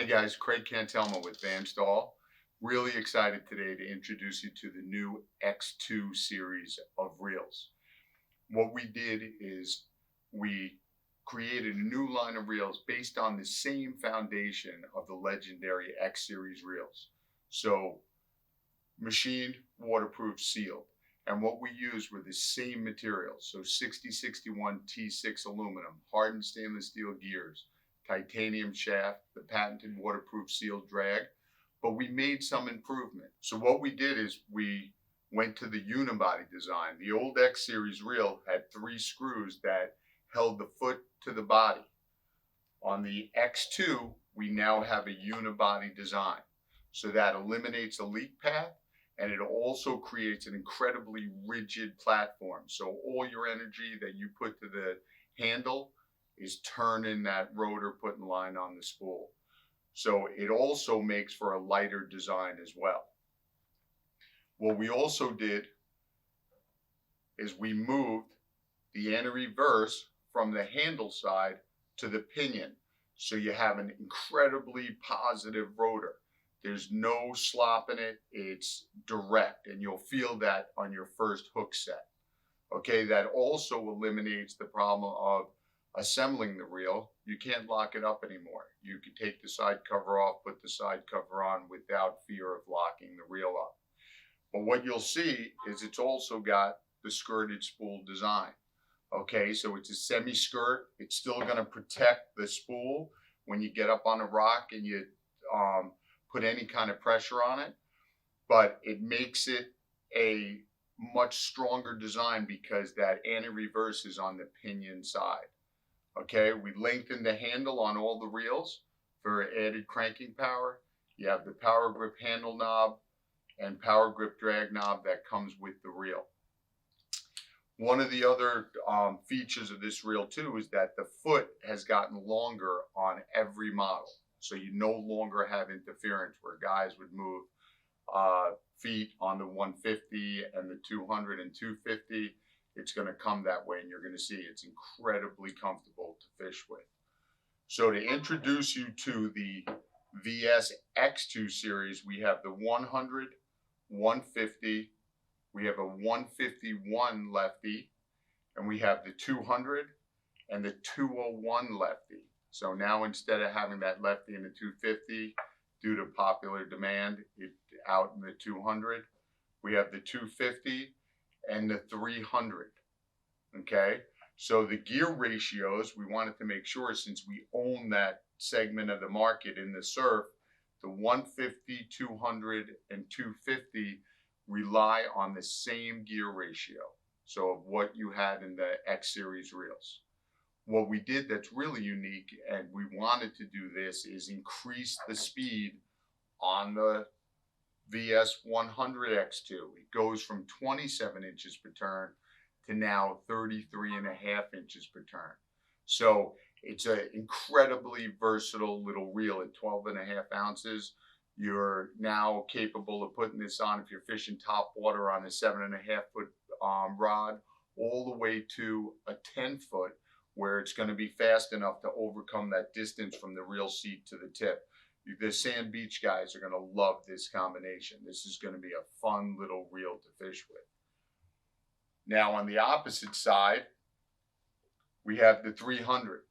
Hey guys, Craig Cantelmo with Staal. Really excited today to introduce you to the new X2 series of reels. What we did is we created a new line of reels based on the same foundation of the legendary X series reels. So machined, waterproof, sealed. And what we used were the same materials. So 6061 T6 aluminum, hardened stainless steel gears, titanium shaft, the patented waterproof sealed drag, but we made some improvement. So what we did is we went to the unibody design. The old X series reel had 3 screws that held the foot to the body. On the X2, we now have a unibody design. So that eliminates a leak path, and it also creates an incredibly rigid platform. So all your energy that you put to the handle is turning that rotor, putting line on the spool. So it also makes for a lighter design as well. What we also did is we moved the anti-reverse from the handle side to the pinion. So you have an incredibly positive rotor. There's no slop in it, it's direct, and you'll feel that on your first hook set. Okay, that also eliminates the problem of assembling the reel. You can't lock it up anymore. You can take the side cover off, put the side cover on without fear of locking the reel up. But what you'll see is it's also got the skirted spool design. Okay, so it's a semi-skirt. It's still going to protect the spool when you get up on a rock and you put any kind of pressure on it, but it makes it a much stronger design because that anti-reverse is on the pinion side. Okay, we lengthened the handle on all the reels for added cranking power. You have the power grip handle knob and power grip drag knob that comes with the reel. One of the other features of this reel too is that the foot has gotten longer on every model. So you no longer have interference where guys would move feet on the 150 and the 200 and 250. It's going to come that way, and you're going to see it's incredibly comfortable to fish with. So to introduce you to the VSB X2 series, we have the 100, 150, we have a 151 lefty, and we have the 200 and the 201 lefty. So now instead of having that lefty in the 250, due to popular demand, it's out in the 200. We have the 250 and the 300. Okay, so the gear ratios, we wanted to make sure, since we own that segment of the market in the surf, the 150, 200, and 250 rely on the same gear ratio. So of what you had in the X series reels. What we did that's really unique, and we wanted to do this, is increase the speed on the VS100 X2. It goes from 27 inches per turn to now 33.5 inches per turn. So it's an incredibly versatile little reel at 12.5 ounces. You're now capable of putting this on if you're fishing top water on a 7.5 foot rod, all the way to a 10 foot, where it's going to be fast enough to overcome that distance from the reel seat to the tip. The sand beach guys are going to love this combination. This is going to be a fun little reel to fish with. Now on the opposite side, we have the 300.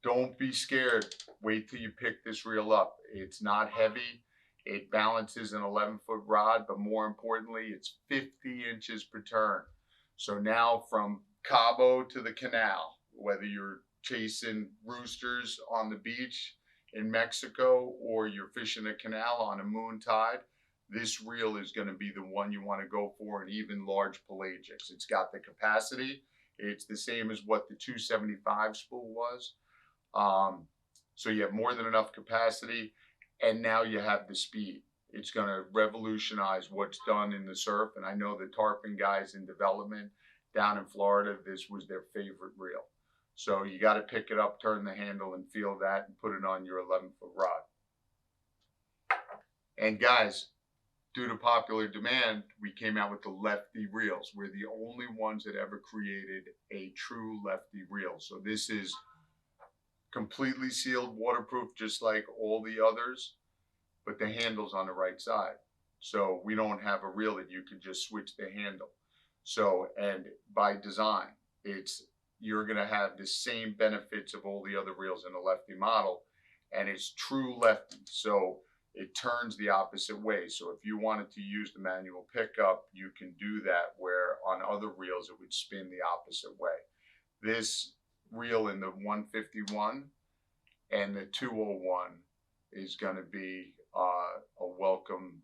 Don't be scared. Wait till you pick this reel up. It's not heavy. It balances an 11-foot rod, but more importantly, it's 50 inches per turn. So now from Cabo to the canal, whether you're chasing roosters on the beach in Mexico or you're fishing a canal on a moon tide, this reel is going to be the one you want to go for, and even large pelagics. It's got the capacity. It's the same as what the 275 spool was. So you have more than enough capacity, and now you have the speed. It's going to revolutionize what's done in the surf, and I know the tarpon guys in development down in Florida, this was their favorite reel. So you got to pick it up, turn the handle, and feel that, and put it on your 11-foot rod. And guys, due to popular demand, we came out with the lefty reels. We're the only ones that ever created a true lefty reel. So this is completely sealed, waterproof, just like all the others, but the handle's on the right side. So we don't have a reel that you can just switch the handle. So, and by design, you're gonna have the same benefits of all the other reels in the lefty model, and it's true lefty. So it turns the opposite way. So if you wanted to use the manual pickup, you can do that, where on other reels it would spin the opposite way. This reel in the 151 and the 201 is going to be a welcome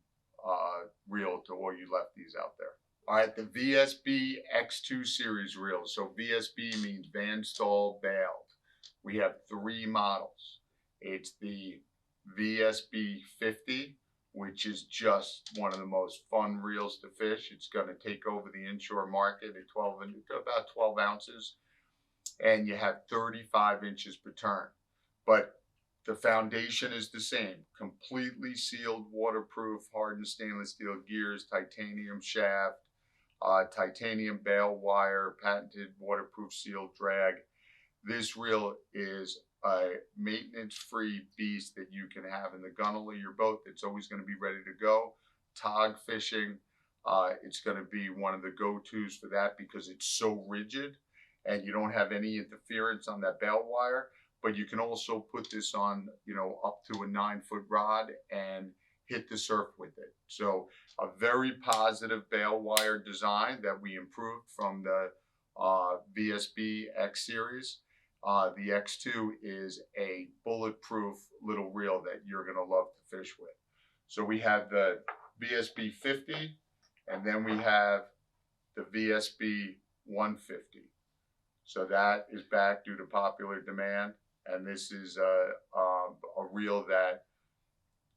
reel to all you lefties out there. All right, the VSB X2 series reels. So VSB means Van Staal Baled. We have 3 models. It's the VSB 50, which is just one of the most fun reels to fish. It's going to take over the inshore market at about 12 ounces, and you have 35 inches per turn. But the foundation is the same, completely sealed, waterproof, hardened stainless steel gears, titanium shaft, titanium bail wire, patented waterproof sealed drag. This reel is a maintenance-free beast that you can have in the gunnel of your boat that's always going to be ready to go. Tog fishing, it's going to be one of the go-tos for that because it's so rigid and you don't have any interference on that bail wire. But you can also put this on, up to a 9-foot rod and hit the surf with it. So a very positive bail wire design that we improved from the VSB X series. The X2 is a bulletproof little reel that you're going to love to fish with. So we have the VSB 50, and then we have the VSB 150. So that is back due to popular demand. And this is a reel that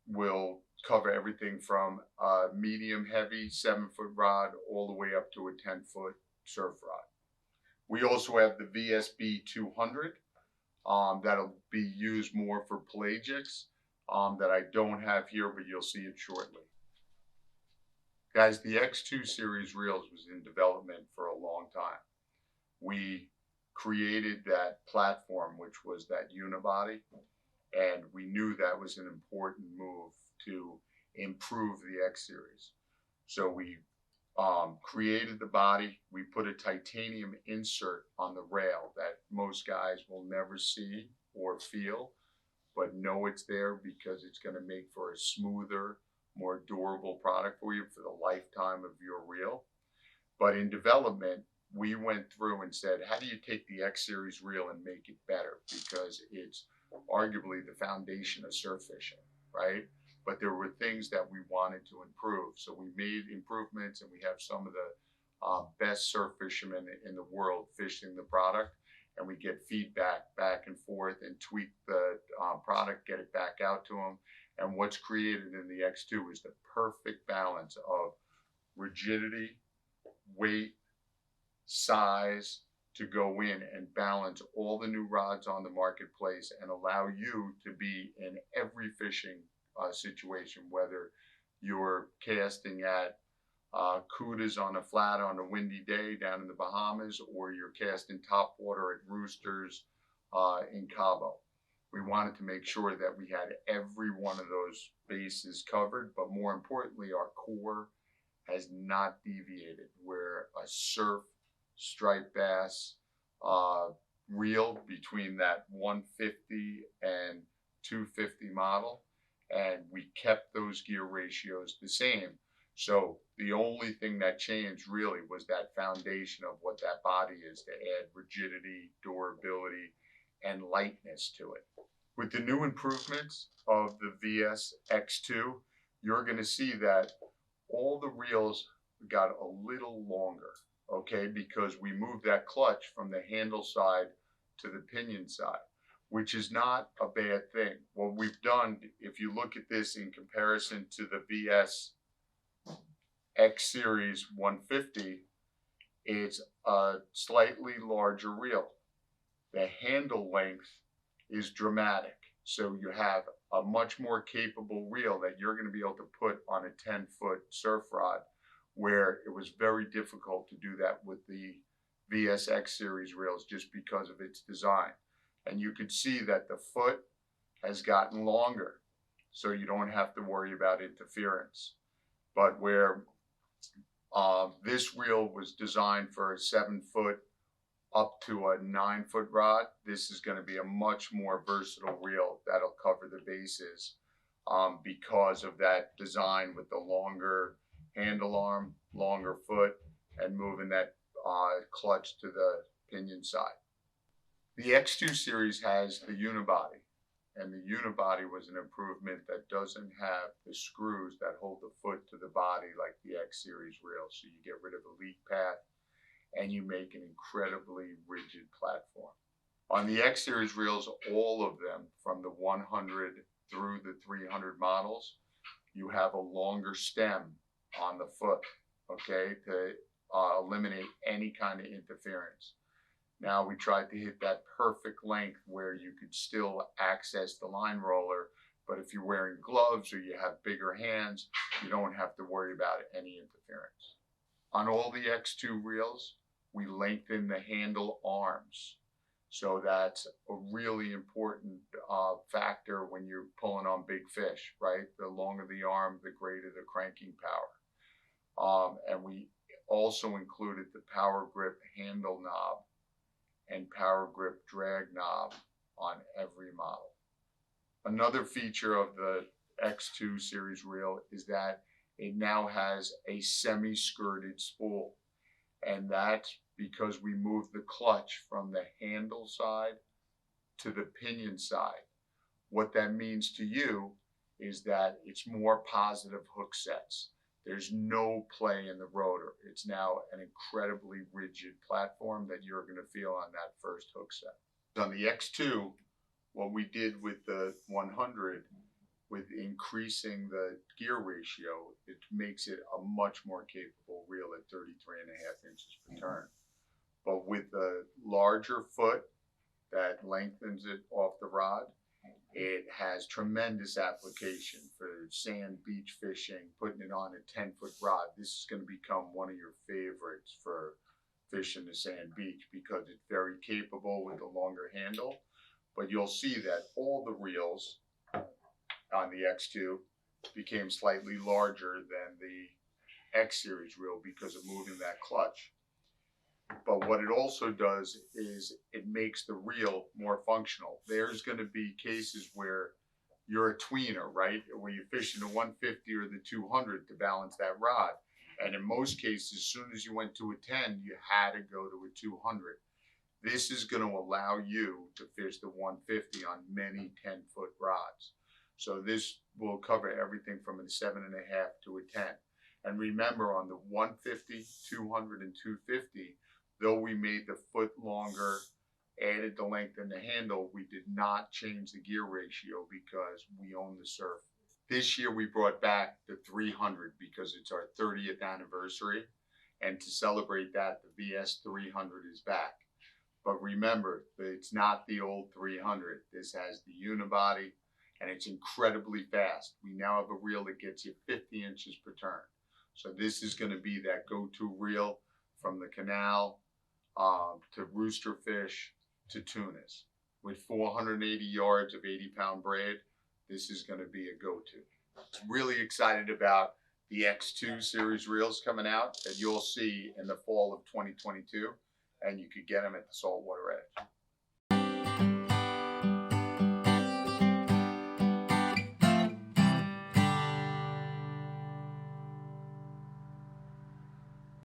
will cover everything from a medium heavy 7-foot rod all the way up to a 10-foot surf rod. We also have the VSB 200 that'll be used more for pelagics that I don't have here, but you'll see it shortly. Guys, the X2 series reels was in development for a long time. We created that platform, which was that unibody, and we knew that was an important move to improve the X series. So we created the body. We put a titanium insert on the rail that most guys will never see or feel, but know it's there because it's going to make for a smoother, more durable product for you for the lifetime of your reel. But in development, we went through and said, how do you take the X series reel and make it better? Because it's arguably the foundation of surf fishing, right? But there were things that we wanted to improve. So we made improvements, and we have some of the best surf fishermen in the world fishing the product. And we get feedback back and forth and tweak the product, get it back out to them. And what's created in the X2 is the perfect balance of rigidity, weight, size to go in and balance all the new rods on the marketplace and allow you to be in every fishing situation, whether you're casting at Cudas on a flat on a windy day down in the Bahamas, or you're casting top water at Roosters in Cabo. We wanted to make sure that we had every one of those bases covered, but more importantly, our core has not deviated. We're a surf striped bass reel between that 150 and 250 model, and we kept those gear ratios the same. So the only thing that changed really was that foundation of what that body is to add rigidity, durability, and lightness to it. With the new improvements of the VS X2, you're going to see that all the reels got a little longer. Okay, because we moved that clutch from the handle side to the pinion side, which is not a bad thing. What we've done, if you look at this in comparison to the VS X Series 150, it's a slightly larger reel. The handle length is dramatic. So you have a much more capable reel that you're going to be able to put on a 10-foot surf rod, where it was very difficult to do that with the VSX series reels just because of its design. And you could see that the foot has gotten longer, so you don't have to worry about interference. But where this reel was designed for a 7-foot up to a 9-foot rod, this is going to be a much more versatile reel that'll cover the bases because of that design with the longer handle arm, longer foot, and moving that clutch to the pinion side. The X2 series has the unibody, and the unibody was an improvement that doesn't have the screws that hold the foot to the body like the X series reel. So you get rid of the leak path and you make an incredibly rigid platform. On the X series reels, all of them from the 100 through the 300 models, you have a longer stem on the foot, okay, to eliminate any kind of interference. Now we tried to hit that perfect length where you could still access the line roller, but if you're wearing gloves or you have bigger hands, you don't have to worry about any interference. On all the X2 reels, we lengthen the handle arms. So that's a really important factor when you're pulling on big fish, right? The longer the arm, the greater the cranking power. And we also included the power grip handle knob and power grip drag knob on every model. Another feature of the X2 series reel is that it now has a semi-skirted spool, and that's because we moved the clutch from the handle side to the pinion side. What that means to you is that it's more positive hook sets. There's no play in the rotor. It's now an incredibly rigid platform that you're going to feel on that first hook set. On the X2, what we did with the 100, with increasing the gear ratio, it makes it a much more capable reel at 33.5 inches per turn. But with the larger foot that lengthens it off the rod, it has tremendous application for sand beach fishing, putting it on a 10-foot rod. This is going to become one of your favorites for fishing the sand beach because it's very capable with the longer handle. But you'll see that all the reels on the X2 became slightly larger than the X series reel because of moving that clutch. But what it also does is it makes the reel more functional. There's going to be cases where you're a tweener, right? Where you're fishing the 150 or the 200 to balance that rod. And in most cases, as soon as you went to a 10, you had to go to a 200. This is going to allow you to fish the 150 on many 10-foot rods. So this will cover everything from a 7.5 to a 10. And remember, on the 150, 200, and 250, though we made the foot longer, added the length in the handle, we did not change the gear ratio because we own the surf. This year we brought back the 300 because it's our 30th anniversary. And to celebrate that, the VS 300 is back. But remember, it's not the old 300. This has the unibody and it's incredibly fast. We now have a reel that gets you 50 inches per turn. So this is going to be that go-to reel from the canal to rooster fish to tunas. With 480 yards of 80-pound braid, this is going to be a go-to. I'm really excited about the X2 series reels coming out that you'll see in the fall of 2022, and you could get them at the Saltwater Edge.